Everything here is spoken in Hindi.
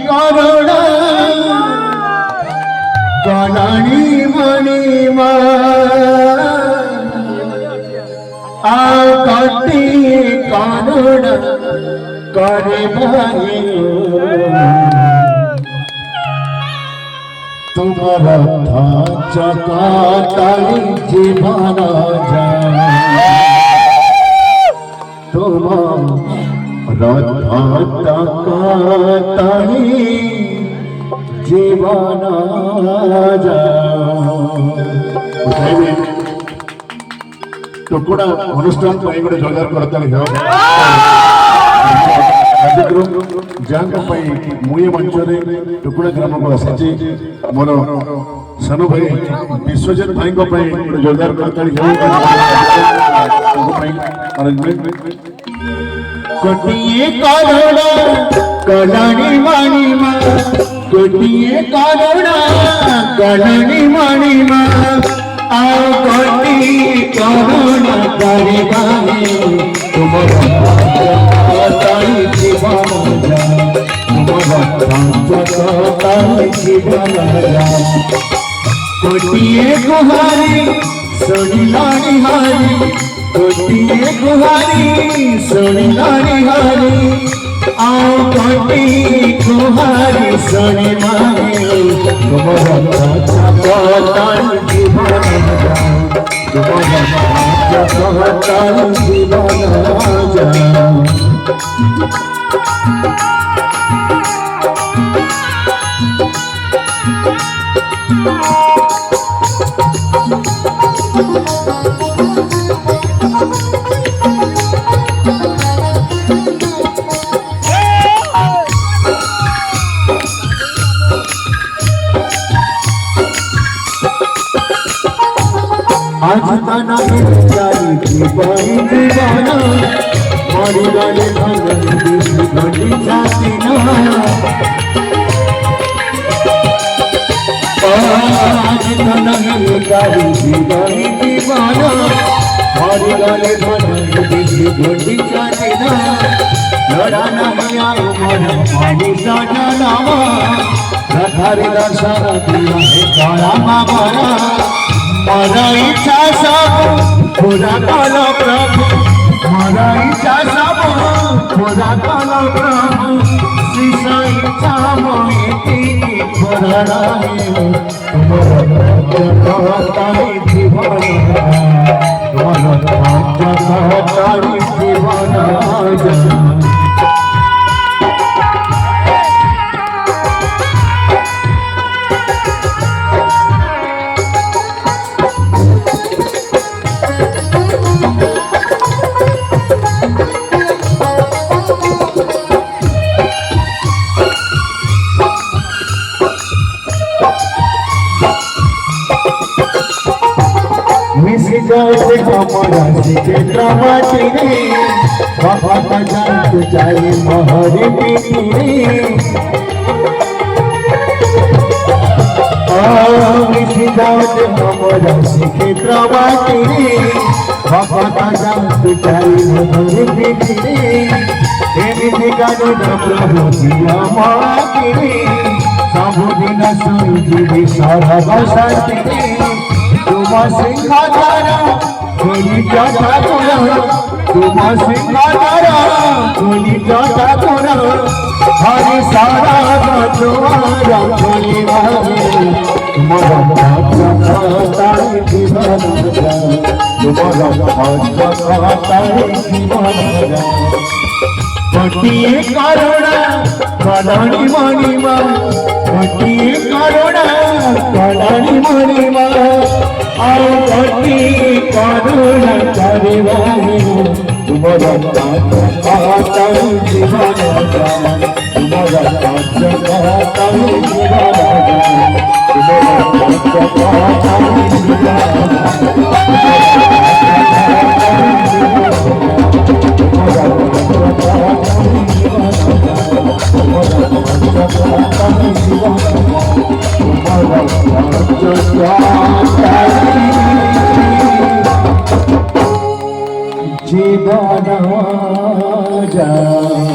करुणा कलानी मणिमा कटी करुणा करे तुम्हारा चकाताली जीवन चकाताली जीवन टुकड़ा अनुष्ठान गोटे जोरदार करताली कार्यक्रम जहाँ मुझे मंच टुकड़ा ग्राम को आसी मोर सान भाई विश्वजित भाई गोटे जोरदार करताली गोटिए करुणा कलानी मणिमा गोटिए करुणा कलानी मणिमा आओ गोटी करुणा करे तुम्हारा जीवन जीवन गोटिए गुहारी सुनिलानी हारी गोटिए गुहारी सुनिलानी हारी आओ गोटी गुहारी सुनी मारी तुम्हारा जीवन तुम्हारा जीवन आज तना जाई दीवाई दीवाना मारी गाले घड़ी जाती ना आज तना जाई दीवाई दीवाना मारी गाले घड़ी जाती ना लड़ा नहीं आयो मन पानी साना नामा रखारी दर्शन दिया है काला मामारा मारा इच्छा सब पूरा कालो प्रभु मारा इच्छा सब पूरा कालो प्रभु सीसा इच्छा मोहिती भरा तुम्हारा जीवन तुम्हारा जीवन जाए हमारा सीखे ड्रामाटी रे बाबा का जान जाए महरे पीनी रे मिसी जाए हमारा सीखे ड्रामाटी रे बाबा का जान जाए महरे पीनी रे एमिति गानो न प्रभु दिया माटी रे सबुदिन सुनी जीवी सारा बसाती रे तुमा सिंहाधारा कोई जाता तोरा तुमा सिंहाधारा कोई जाता तोरा हरि सारा तुम्हारा कोई वाले तुम्हारा तारी जीवन तुम्हारा तारी जीवन गोटिए करुणा कलानी मणिमा गोटिए करुणा कलानी मणिमा आओ गोटी करुणा करे तुम्हारा जीवन तुम्हारा जीवन जा